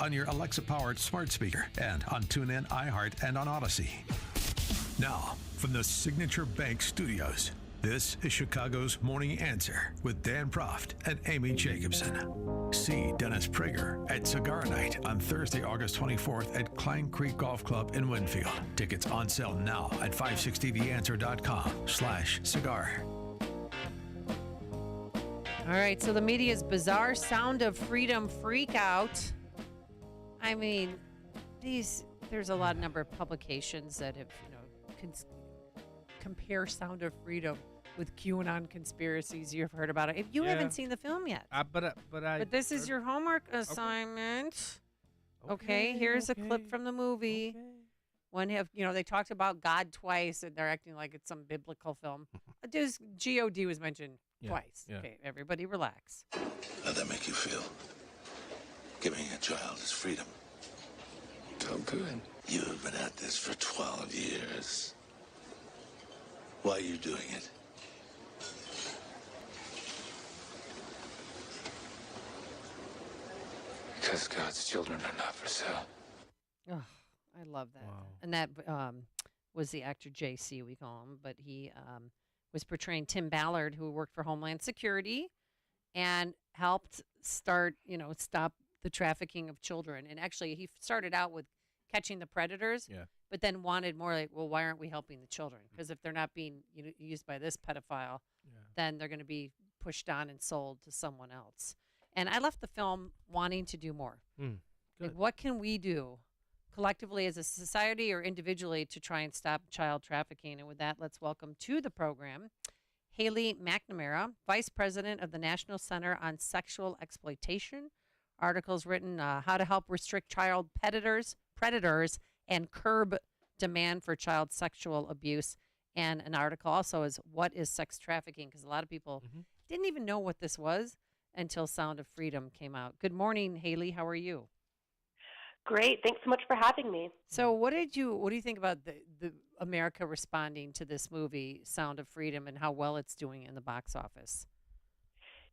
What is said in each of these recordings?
on your Alexa-powered smart speaker and on TuneIn, iHeart, and on Odyssey. Now, from the Signature Bank Studios, this is Chicago's Morning Answer with Dan Proft and Amy Jacobson. See Dennis Prager at Cigar Night on Thursday, August 24th at Klein Creek Golf Club in Winfield. Tickets on sale now at 560theanswer.com/cigar. All right, so the media's bizarre sound of freedom freak out. I mean, there's a lot number of publications that have, compare Sound of Freedom with QAnon conspiracies. You've heard about it. If you haven't seen the film yet. But this is your homework assignment. Okay, here's a clip from the movie. Okay. They talked about God twice, and they're acting like it's some biblical film. G-O-D was mentioned twice. Yeah. Okay, everybody relax. How'd that make you feel? Giving a child his freedom. Felt good. You've been at this for 12 years. Why are you doing it? Because God's children are not for sale. Oh, I love that. Wow. And that was the actor JC, we call him, but he was portraying Tim Ballard, who worked for Homeland Security and helped stop the trafficking of children. And actually, he started out with catching the predators, but then wanted more like, well, why aren't we helping the children? Because if they're not being used by this pedophile, then they're going to be pushed on and sold to someone else. And I left the film wanting to do more. Like, what can we do collectively as a society or individually to try and stop child trafficking? And with that, let's welcome to the program Haley McNamara, Vice President of the National Center on Sexual Exploitation. Articles written, How to Help Restrict Child Predators, and Curb Demand for Child Sexual Abuse. And an article also is What is Sex Trafficking? Because a lot of people didn't even know what this was until Sound of Freedom came out. Good morning, Haley. How are you? Great. Thanks so much for having me. So what do you think about the America responding to this movie, Sound of Freedom, and how well it's doing in the box office?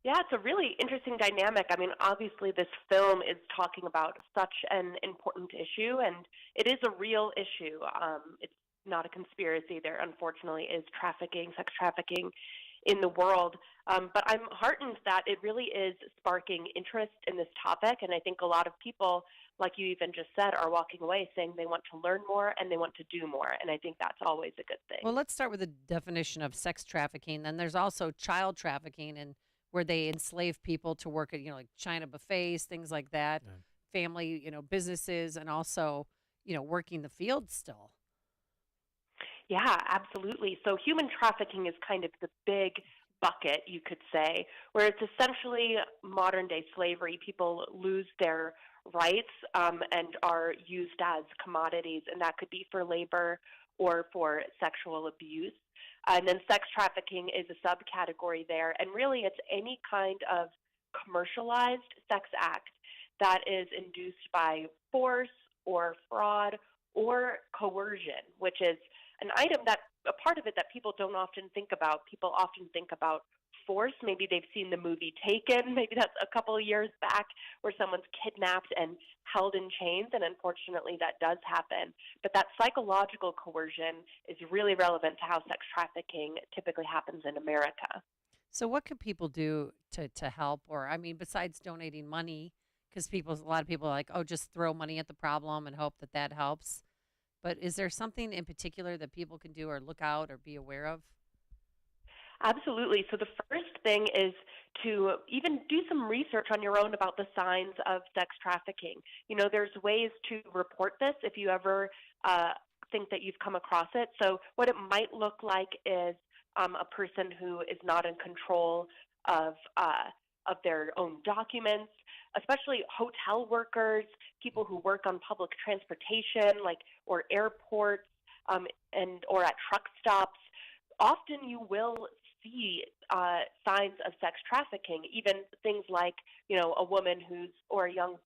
Yeah, it's a really interesting dynamic. I mean, obviously this film is talking about such an important issue, and it is a real issue. It's not a conspiracy. There, unfortunately, is sex trafficking in the world. But I'm heartened that it really is sparking interest in this topic, and I think a lot of people, like you even just said, are walking away saying they want to learn more and they want to do more, and I think that's always a good thing. Well, let's start with the definition of sex trafficking. Then there's also child trafficking, and where they enslave people to work at, like China buffets, things like that, family, businesses, and also, working the fields still. Yeah, absolutely. So human trafficking is kind of the big bucket, you could say, where it's essentially modern-day slavery. People lose their rights and are used as commodities, and that could be for labor or for sexual abuse. And then sex trafficking is a subcategory there, and really it's any kind of commercialized sex act that is induced by force or fraud or coercion, which is an item a part of it that people don't often think about. People often think about force. Maybe they've seen the movie Taken. Maybe that's a couple of years back where someone's kidnapped and held in chains, and unfortunately that does happen. But that psychological coercion is really relevant to how sex trafficking typically happens in America. So what can people do to help? Or, besides donating money, because a lot of people are like, just throw money at the problem and hope that helps. But is there something in particular that people can do or look out or be aware of? Absolutely. So the first thing is to even do some research on your own about the signs of sex trafficking. There's ways to report this if you ever think that you've come across it. So what it might look like is a person who is not in control of their own documents, especially hotel workers, people who work on public transportation, or airports, or at truck stops. Often you will see signs of sex trafficking, even things like, a woman or a young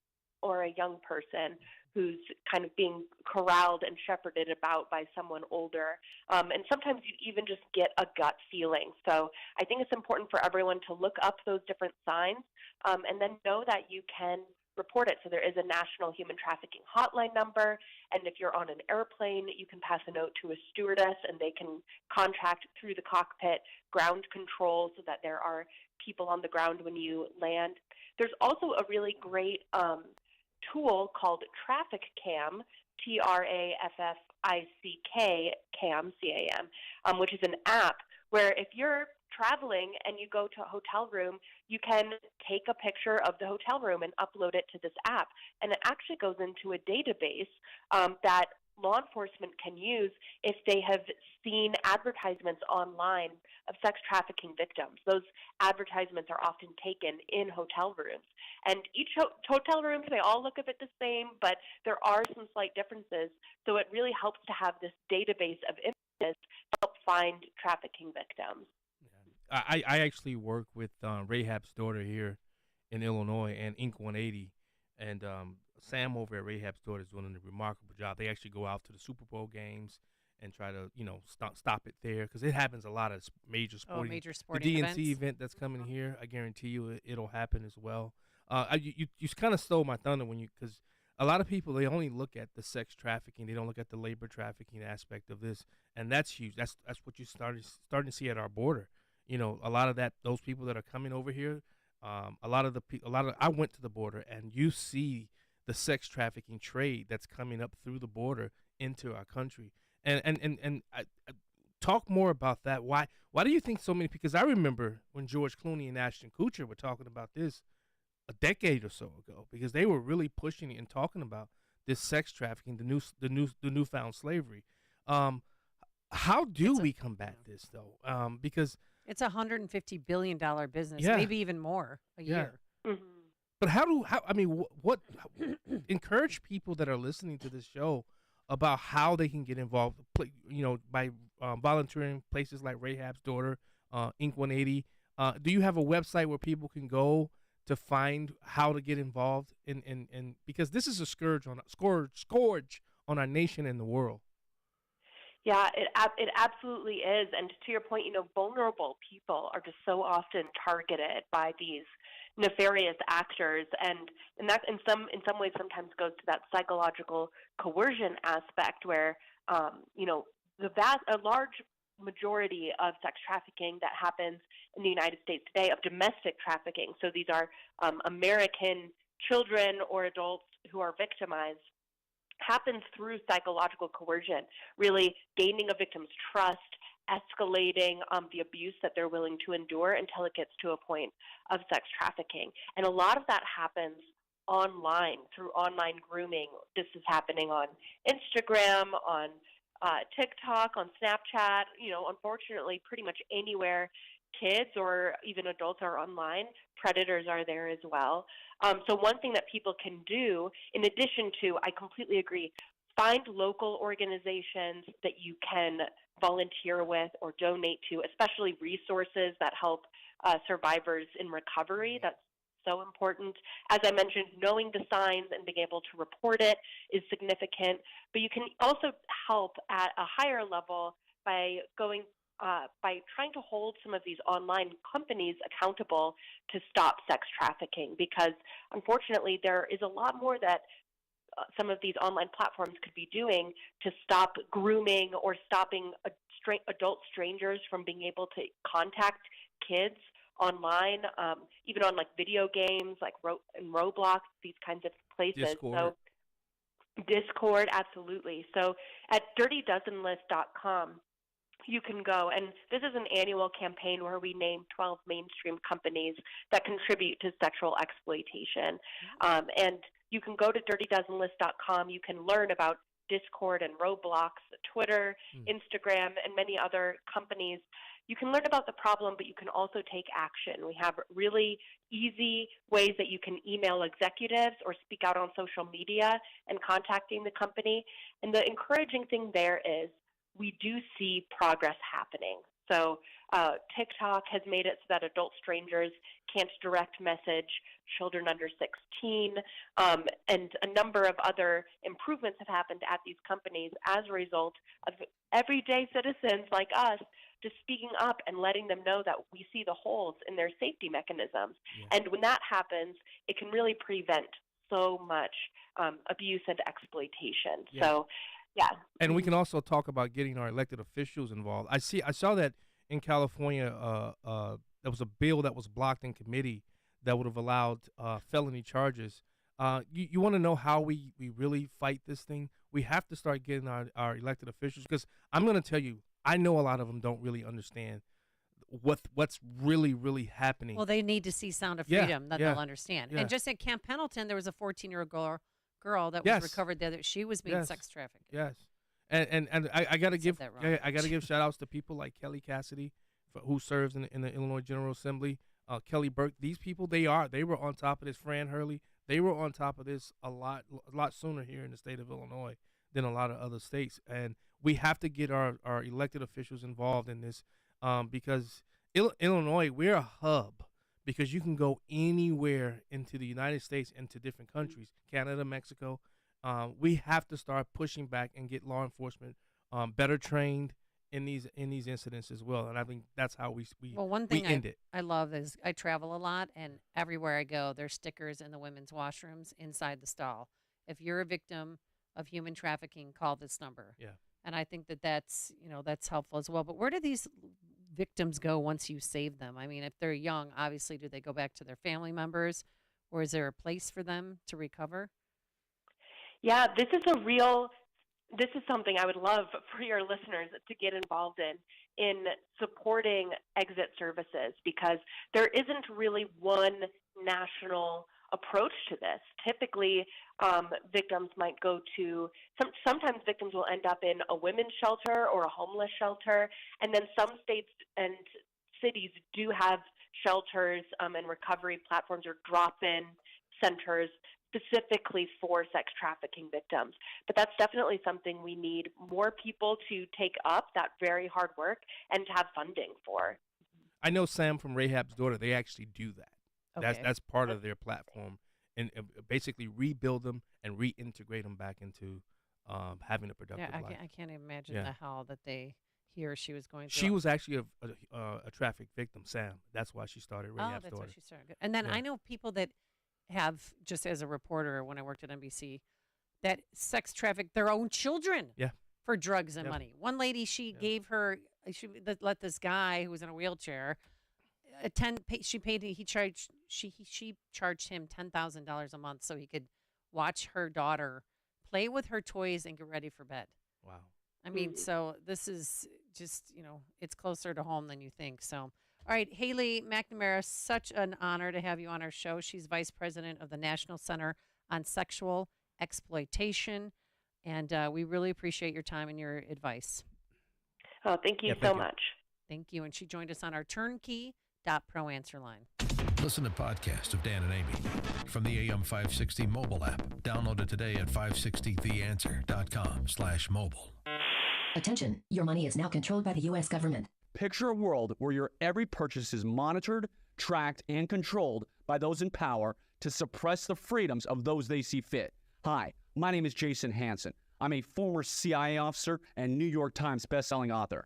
person who's kind of being corralled and shepherded about by someone older. And sometimes you even just get a gut feeling. So I think it's important for everyone to look up those different signs and then know that you can report it. So there is a national human trafficking hotline number, and if you're on an airplane, you can pass a note to a stewardess, and they can contact through the cockpit ground control so that there are people on the ground when you land. There's also a really great tool called Traffic Cam, Traffick Cam, CAM, which is an app where if you're traveling and you go to a hotel room, you can take a picture of the hotel room and upload it to this app. And it actually goes into a database that law enforcement can use if they have seen advertisements online of sex trafficking victims. Those advertisements are often taken in hotel rooms. And each hotel room, they all look a bit the same, but there are some slight differences. So it really helps to have this database of images to help find trafficking victims. I actually work with Rahab's daughter here in Illinois and Inc. 180, and Sam over at Rahab's daughter is doing a remarkable job. They actually go out to the Super Bowl games and try to, stop it there, because it happens a lot of major sporting. Major sporting the DNC events. event that's coming here, I guarantee you it'll happen as well. You kind of stole my thunder because a lot of people, they only look at the sex trafficking, they don't look at the labor trafficking aspect of this, and that's huge. That's what you starting to see at our border. A lot of those people that are coming over here, I went to the border, and you see the sex trafficking trade that's coming up through the border into our country. And I talk more about that. Why do you think so many? Because I remember when George Clooney and Ashton Kutcher were talking about this a decade or so ago, because they were really pushing it and talking about this sex trafficking, the newfound slavery. How do we combat this though? Because it's a $150 billion business, Yeah. maybe even more a year. Mm-hmm. But what encourage people that are listening to this show about how they can get involved, by volunteering places like Rahab's daughter, Inc. 180. Do you have a website where people can go to find how to get involved in because this is a scourge on our nation and the world? Yeah, it absolutely is. And to your point, vulnerable people are just so often targeted by these nefarious actors, and that in some ways sometimes goes to that psychological coercion aspect, where a large majority of sex trafficking that happens in the United States today, of domestic trafficking, so these are American children or adults who are victimized, happens through psychological coercion, really gaining a victim's trust, escalating the abuse that they're willing to endure until it gets to a point of sex trafficking. And a lot of that happens online, through online grooming. This is happening on Instagram, on TikTok, on Snapchat, unfortunately, pretty much anywhere kids or even adults are online, predators are there as well. So one thing that people can do, in addition to, I completely agree, find local organizations that you can volunteer with or donate to, especially resources that help survivors in recovery. That's so important. As I mentioned, knowing the signs and being able to report it is significant. But you can also help at a higher level by trying to hold some of these online companies accountable to stop sex trafficking, because unfortunately there is a lot more that some of these online platforms could be doing to stop grooming or stopping adult strangers from being able to contact kids online, even on like video games like Roblox, these kinds of places. Discord, absolutely. So at dirtydozenlist.com, you can go, and this is an annual campaign where we name 12 mainstream companies that contribute to sexual exploitation. And you can go to dirtydozenlist.com. You can learn about Discord and Roblox, Twitter, Instagram, and many other companies. You can learn about the problem, but you can also take action. We have really easy ways that you can email executives or speak out on social media and contacting the company. And the encouraging thing there is we do see progress happening. So TikTok has made it so that adult strangers can't direct message children under 16, and a number of other improvements have happened at these companies as a result of everyday citizens like us just speaking up and letting them know that we see the holes in their safety mechanisms. Yeah. And when that happens, it can really prevent so much abuse and exploitation. Yeah. So, yeah. And we can also talk about getting our elected officials involved. I saw that in California, there was a bill that was blocked in committee that would have allowed felony charges. You want to know how we really fight this thing? We have to start getting our elected officials, because I'm going to tell you, I know a lot of them don't really understand what's really happening. Well, they need to see Sound of Yeah, Freedom, then yeah, they'll understand. yeah. And just at Camp Pendleton, there was a 14-year-old girl that Yes. was recovered there that she was being Yes. sex trafficked. Yes, and I gotta said give that wrong. I gotta give shout outs to people like Kelly Cassidy, who serves in the Illinois General Assembly. Kelly Burke. These people, they were on top of this. Fran Hurley, they were on top of this a lot sooner here in the state of Illinois than a lot of other states. And we have to get our elected officials involved in this, because Illinois, we're a hub, because you can go anywhere into the United States and to different countries, Canada, Mexico. We have to start pushing back and get law enforcement better trained in these incidents as well. And I think that's how we Well, one thing end it. I love is I travel a lot, and everywhere I go, there's stickers in the women's washrooms inside the stall. If you're a victim of human trafficking, call this number. Yeah. And I think that's helpful as well. But where do these victims go once you save them? I mean, if they're young, obviously, do they go back to their family members, or is there a place for them to recover? Yeah, this is something I would love for your listeners to get involved in supporting exit services, because there isn't really one national approach to this. Typically, victims might go to sometimes victims will end up in a women's shelter or a homeless shelter, and then some states and cities do have shelters and recovery platforms or drop-in centers specifically for sex trafficking victims. But that's definitely something we need more people to take up, that very hard work, and to have funding for. I know Sam from Rahab's Daughter, they actually do that. Okay. That's part of their platform, and basically rebuild them and reintegrate them back into having a productive life. I can't imagine Yeah. the hell that he or she was going through. She was actually a trafficked victim, Sam. That's why she started Oh, Rahab's that's Daughter. why she started. And then Yeah. I know people that have, just as a reporter when I worked at NBC, that sex traffic their own children Yeah. for drugs and Yeah. money. One lady, she Yeah. gave her, she let this guy who was in a wheelchair she charged him $10,000 a month so he could watch her daughter play with her toys and get ready for bed. Wow. I mean, so this is just, it's closer to home than you think. So, all right, Haley McNamara, such an honor to have you on our show. She's vice president of the National Center on Sexual Exploitation, and we really appreciate your time and your advice. Oh, thank you Yeah, so thank you. much. Thank you. And she joined us on our turnkey.pro answer line. Listen to podcasts of Dan and Amy from the AM 560 mobile app. Download it today at 560theanswer.com/mobile. Attention, your money is now controlled by the U.S. government. Picture a world where your every purchase is monitored, tracked, and controlled by those in power to suppress the freedoms of those they see fit. Hi, my name is Jason Hansen. I'm a former CIA officer and New York Times bestselling author.